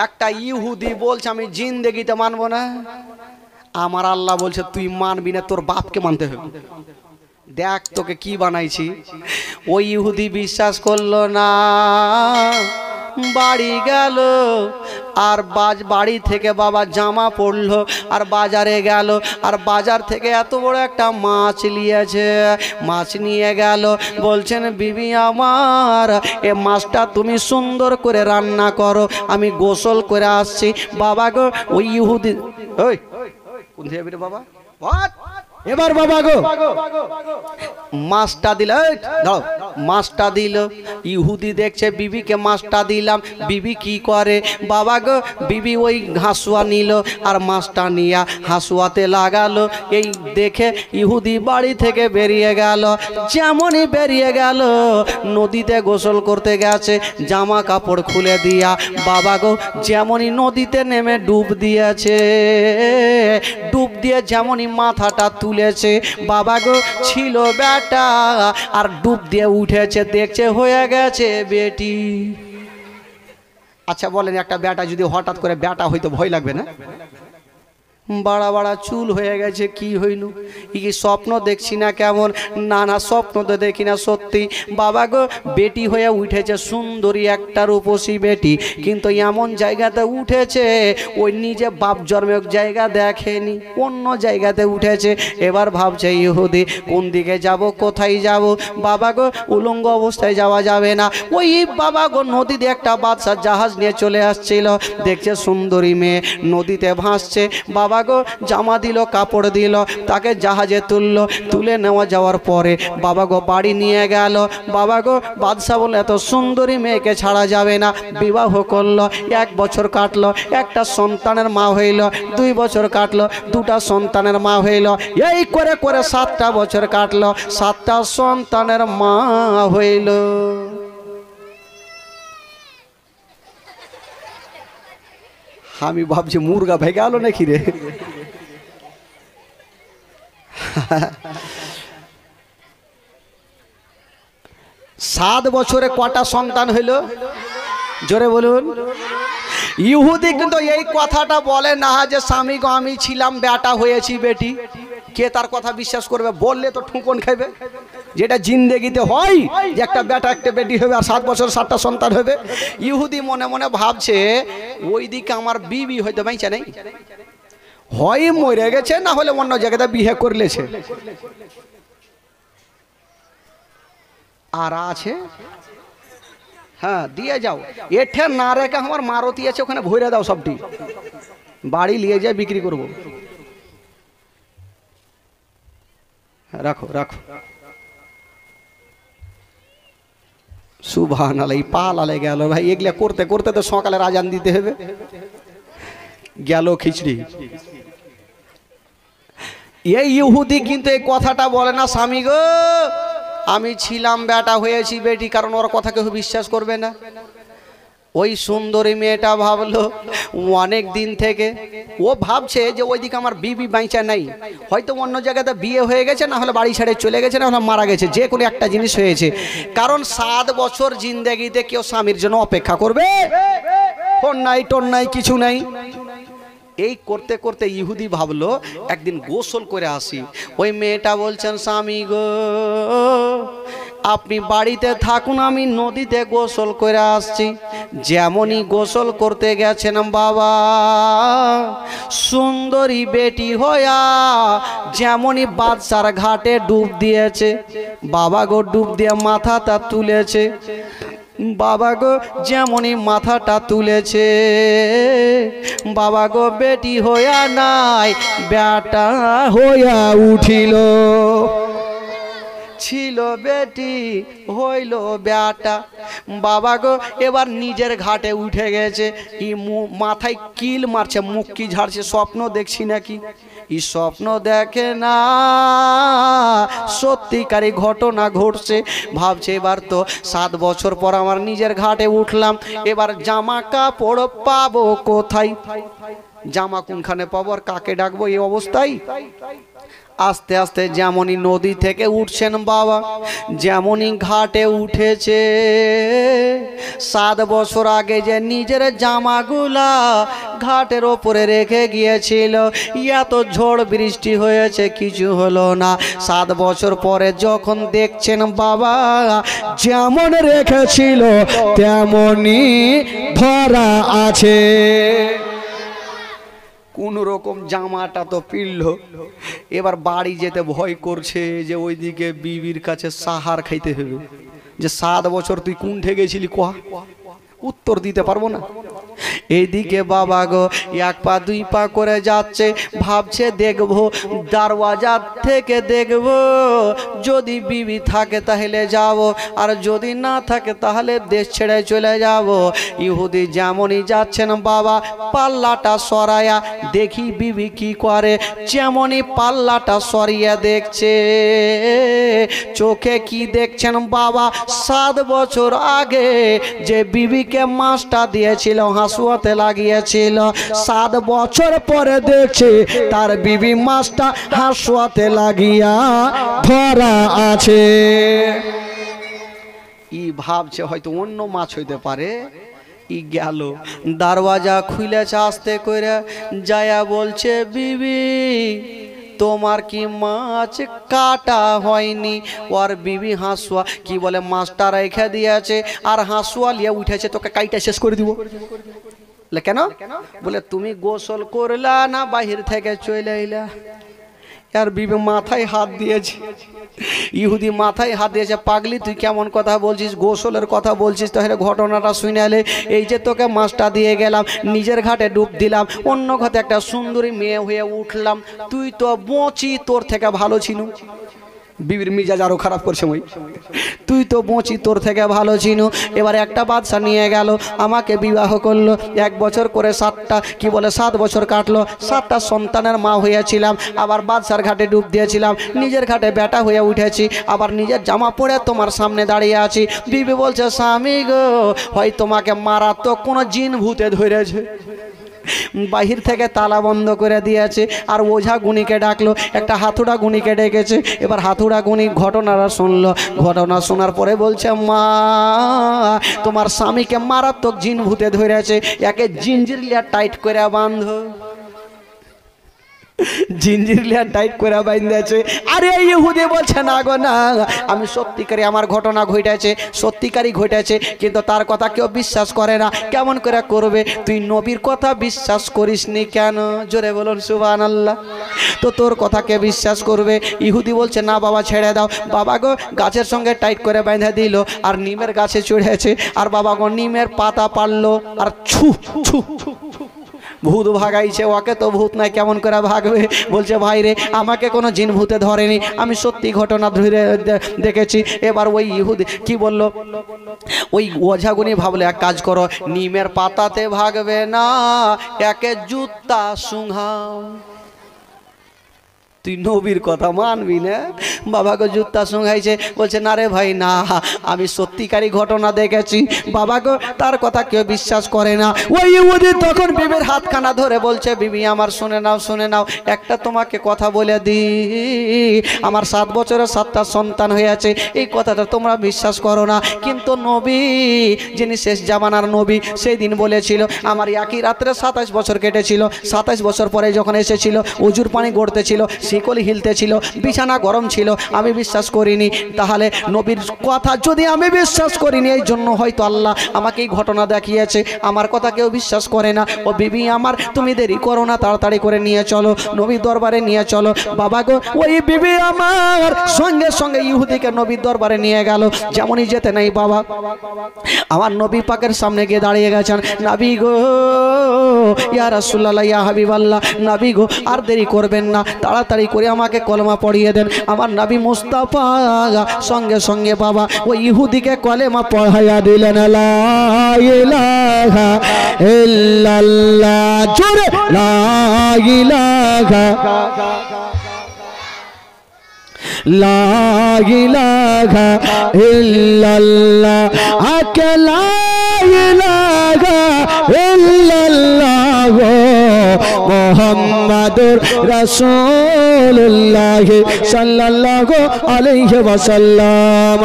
একটা ইহুদি বলছে আমি জিন্দেগিতে মানবো না। আমার আল্লাহ বলছে তুই মানবি না, তোর বাপকে মানতে হবে। দেখ তোকে কি বানাইছি। ওই ইহুদি বিশ্বাস করলো না, বাড়ি গেল আর বাড়ি থেকে বাবা জামা পড়লো আর বাজারে গেল আর বাজার থেকে এত বড় একটা মাছ নিয়েছে। মাছ নিয়ে গেল, বলছেন বিবি আমার এ মাছটা তুমি সুন্দর করে রান্না করো, আমি গোসল করে আসছি। বাবা গো ওই ইহুদি, ওই কোন থেকে বাবা এবার বাবা গো মাছটা দিল, দাও মাছটা দিল। ইহুদি দেখছে বিবিকে মাছটা দিলাম, বিবি কি করে বাবা গো, বিবি ওই হাঁসুয়া নিল আর মাছটা নিয়ে হাঁসুয়াতে লাগালো। এই দেখে ইহুদি বাড়ি থেকে বেরিয়ে গেল। যেমনই বেরিয়ে গেল নদীতে গোসল করতে গেছে, জামা কাপড় খুলে দিয়া বাবা গো যেমনই নদীতে নেমে ডুব দিয়েছে, ডুব দিয়ে যেমনই মাথাটা তুলেছে বাবা গো ছিল বেটা, আর ডুব দিয়ে উঠেছে দেখছে হয়ে গেছে বেটি। আচ্ছা বলেন একটা বেটা যদি হঠাৎ করে বেটা হইতো ভয় লাগবে না? বাড়া বাড়া চুল হয়ে গেছে, কি হইল? কি স্বপ্ন দেখছি না কেমন? না না স্বপ্ন তো দেখি না, সত্যি বাবা গো বেটি হয়ে উঠেছে, সুন্দরী একটা রূপসী বেটি, কিন্তু এমন জায়গাতে উঠেছে ওই নিজে বাপ জন্মের জায়গা দেখেনি, অন্য জায়গাতে উঠেছে। এবার ভাবছে ইহুদি কোন দিকে যাব, কোথায় যাব? বাবা গো উলঙ্গ অবস্থায় যাওয়া যাবে না। ওই বাবা গো নদীতে একটা বাদশার জাহাজ নিয়ে চলে আসছিল, দেখছে সুন্দরী মেয়ে নদীতে ভাসছে। বাবা গো জামা দিল, কাপড় দিল, তাকে জাহাজে তুললো। তুলে নেওয়া যাওয়ার পরে বাবা গো বাড়ি নিয়ে গেল। বাবা গো বাদশা বলে এত সুন্দরী মেয়েকে ছাড়া যাবে না। বিবাহ করলো, 1 বছর কাটলো, একটা সন্তানের মা হইল। 2 বছর কাটলো, 2টা সন্তানের মা হইল। এই করে করে 7টা বছর কাটলো, 7টা সন্তানের মা হইল। আমি ভাবছি মুরগা ভেগে গেল নাকি রে। 7 বছরে কটা সন্তান হইল জোরে বলুন? ইহুদি কিন্তু এই কথাটা বলে না যে স্বামী গো আমি ছিলাম বেটা হয়েছি বেটি। কে তার কথা বিশ্বাস করবে? বললে তো ঠুকন খাইবে। যেটা জিন্দেগিতে হয় যে একটা বেটা একটা বেটি হবে আর 7 বছর 7টা সন্তান হবে। ইহুদি মনে মনে ভাবছে ওইদিকে আমার বিবি হয়তো বাইচা নেই, হয় মরে গেছে না হলে অন্য জায়গাতে বিয়ে করলেছে। আর আছে হ্যাঁ দিয়ে যাও, এঠে না রেখে আমার মারতি আছে ওখানে ভরে দাও, সবটি বাড়ি নিয়ে যায় বিক্রি করব। রাখো রাখো। সুবহানাল্লাহ, এই পা লালে গেল ভাই। এগুলা করতে করতে তো সকালে আজান দিতে হবে, গেল খিচড়ি। এই ইহুদি কিন্তু এই কথাটা বলে না স্বামী গো আমি ছিলাম বেটা হয়েছি বেটি, কারণ ওর কথা কেউ বিশ্বাস করবে না। ওই সুন্দরী মেয়েটা ভাবলো অনেক দিন থেকে, ও ভাবছে যে ওইদিকে আমার বিবি বাইচা নাই, হয়তো অন্য জায়গাতে বিয়ে হয়ে গেছে, না হলে বাড়ি ছেড়ে চলে গেছে, না হলে মারা গেছে, যে কোনো একটা জিনিস হয়েছে। কারণ 7 বছর জিন্দেগিতে কেউ স্বামীর জন্য অপেক্ষা করবে? ফোন নাই টোন নাই কিছু নাই। এই করতে করতে ইহুদি ভাবলো একদিন গোসল করে আসি। ওই মেয়েটা বলছেন স্বামী গো আপনি বাড়িতে থাকুন, আমি নদীতে গোসল করে আসছি। যেমনই গোসল করতে গেছেন বাবা সুন্দরী বেটি হয়া যেমনই বাদশার ঘাটে ডুব দিয়েছে। বাবা গো ডুব দিয়ে মাথাটা তুলেছে। বাবা গো যেমনই মাথাটা তুলেছে বাবা গো বেটি হইয়া নাই বেটা হইয়া উঠিল। ছিল বেটি হইল বেটা। বাবা গো এবার নিজের ঘাটে উঠে গেছে, ই মাথায় কিল মারছে, মুখ কি ঝাড়ছে, স্বপ্ন দেখছি নাকি? ই স্বপ্ন দেখে না, সত্যিকারী ঘটনা ঘটছে। ভাবছে এবার তো 7 বছর পর আমার নিজের ঘাটে উঠলাম, এবার জামা কাপড় পাবো কোথায়? জামা কোনখানে পাবো আর কাকে ডাকবো এই অবস্থায়? আস্তে আস্তে যেমনই নদী থেকে উঠছেন বাবা, যেমনই ঘাটে উঠেছে, 7 বছর আগে যে নিজের জামাগুলা ঘাটের ওপরে রেখে গিয়েছিল, এত ঝড় বৃষ্টি হয়েছে কিছু হলো না। 7 বছর পরে যখন দেখছেন বাবা যেমন রেখেছিল তেমনই ধরা আছে। কোন রকম জামাটা তো পিলল, এবার বাড়ি যেতে ভয় করছে যে ওইদিকে বিবির কাছে সাহার খাইতে হবে, যে 7 বছর তুই কোনঠে গেছিলি কোয়া, উত্তর দিতে পারবো না। এইদিকে বাবা গো 1 পা 2 পা করে যাচ্ছে, ভাবছে দেখবো দরওয়াজা থেকে দেখবো, যদি বিবি থাকে তাহলে যাব, আর যদি না থাকে তাহলে দেশ ছেড়ে চলে যাব। ইহুদি যেমনই যাচ্ছেন বাবা পাল্লাটা সরায়া দেখি বিবি কি করে, যেমনই পাল্লাটা সরিয়ে দেখছে, চোখে কি দেখছেন বাবা, 7 বছর আগে যে বিবিকে মাছটা দিয়েছিল হাসুয়াতে লাগিয়েছিল, 7 বছর পরে দেখছে তার বিবি মাছটা হাসুয়াতে লাগিয়া ধরা আছে। ই ভাবছে হয়তো অন্য মাছ হইতে পারে। ই গেল দরওয়াজা খুলেছে আস্তে করে, যায়া বলছে বিবি তোমার কি মাছ কাটা হয়নি? ওর বিবি হাসুয়া কি বলে মাছটা রেখে দিয়েছে আর হাসুয়া লিয়ে উঠেছে, তোকে কাইটা শেষ করে দিব। কেন? বলে তুমি গোসল করলা না বাহির থেকে চলে এলা? আর বিবি মাথায় হাত দিয়েছে, ইহুদি মাথায় হাত দিয়েছে, পাগলি তুই কেমন কথা বলছিস, গোসলের কথা বলছিস, তাহলে ঘটনাটা শুনে এলে, এই যে তোকে মাছটা দিয়ে গেলাম, নিজের ঘাটে ডুব দিলাম, অন্য ঘাটে একটা সুন্দরী মেয়ে হয়ে উঠলাম, তুই তো বঁচি, তোর থেকে ভালো ছিল। বিবির মিজাজ আরো খারাপ করছে, ওই তুই তো বঁচি, তোর থেকে ভালো ছিল। এবার একটা বাদশা নিয়ে গেল, আমাকে বিবাহ করলো, 1 বছর করে 7 বছর কাটলো, 7টা সন্তানের মা হয়েছিলাম, আবার বাদশার ঘাটে ডুব দিয়েছিলাম, নিজের ঘাটে বেটা হয়ে উঠেছি, আবার নিজের জামা পরে তোমার সামনে দাঁড়িয়ে আছি। বিবি বলছে স্বামী গো, হয় তোমাকে মারাত্মক কোনো জিন ভূতে ধরেছে। বাহির থেকে তালা বন্ধ করে দিয়েছে, আর ওঝা গুণীকে ডাকলো, একটা হাতুড়া গুণীকে ডেকেছে। এবার হাতুড়া গুণী ঘটনাটা শুনলো, ঘটনা শোনার পরে বলছে মা তোমার স্বামীকে মারাত্মক জিন ভূতে ধরেছে, একে জিঞ্জির লিয়া টাইট করে বাঁধো। জিঞ্জির লিয়া টাইট করে বাঁধেছে। আরে ইহুদি বলছে না গো না, আমি সত্যিকারই আমার ঘটনা ঘটেছে, সত্যিকারই ঘটেছে, কিন্তু তার কথা কেউ বিশ্বাস করে না। কেমন করে করবে? তুই নবীর কথা বিশ্বাস করিসনি কেন? জোরে বলুন সুবহানাল্লাহ। তো তোর কথা কে বিশ্বাস করবে? ইহুদি বলছে না বাবা ছেড়ে দাও। বাবা গো গাছের সঙ্গে টাইট করে বেঁধে দিল, আর নিমের গাছে চড়েছে, আর বাবা গো নিমের পাতা পারলো, আর ছু ছু ভূত ভাগাইছে। ওকে তো ভূত নাই, কেমন করে ভাগবে? বলছে ভাই রে আমাকে কোনো জিন ভূতে ধরেনি, আমি সত্যি ঘটনা ধরে দেখেছি। এবার ওই ইহুদি কি বলল, ওই ওঝাগুনি ভাবলে এক কাজ করো, নিমের পাতাতে ভাগবে না, একে জুতা শুঙাও। তুই নবীর কথা মানবি না? বাবাকে জুতা শুঙাইছে, বলছে না রে ভাই না, আমি সত্যিকারই ঘটনা দেখেছি। বাবাকে তার কথা কেউ বিশ্বাস করে না। ওই ইহুদি তখন বিবির হাতখানা ধরে বলছে বিবি আমার শুনে নাও, শুনে নাও, একটা তোমাকে কথা বলে দি, আমার 7 বছরে 7টা সন্তান হয়েছে, এই কথাটা তোমরা বিশ্বাস করো না, কিন্তু নবী যিনি শেষ জামানার নবী সেই দিন বলেছিল আমার একই রাত্রে 27 বছর কেটেছিল। 27 বছর পরে যখন এসেছিল উজুর পানি গড়তেছিল, শিকলি হিলতেছিল, বিছানা গরম ছিল, আমি বিশ্বাস করিনি। তাহলে নবীর কথা যদি আমি বিশ্বাস করিনি, এই জন্য হয়তো আল্লাহ আমাকে এই ঘটনা দেখিয়েছে। আমার কথা কেউ বিশ্বাস করে না। ও বিবি আমার, তুমি দেরি করো না, তাড়াতাড়ি করে নিয়ে চলো, নবীর দরবারে নিয়ে চলো। বাবা গো ওই বিবি আমার সঙ্গে সঙ্গে ইহুদিকে নবীর দরবারে নিয়ে গেল। যেমনই যেতে নেই বাবা আমার নবী পাকের সামনে গিয়ে দাঁড়িয়ে গেছেন। নবী গো ইয়া রাসূলুল্লাহ ইয়া হাবিবাল্লাহ, নবী গো আর দেরি করবেন না, তাড়াতাড়ি করে আমাকে কলমা পড়িয়ে দেন। আমার নবী মুস্তাফা সঙ্গে সঙ্গে বাবা ওই ইহুদিকে কলেমা পড়াইয়া দিলেন। লা ইলাহা ইল্লাল্লাহ, জোরে লা ইলাহা লা ইলাহা ইল্লাল্লাহ, আকে লা ইলাহা ইল্লাল্লাহ মুহাম্মাদুর রাসূল রাসূলুল্লাহ সাল্লাল্লাহু আলাইহি ওয়াসাল্লাম।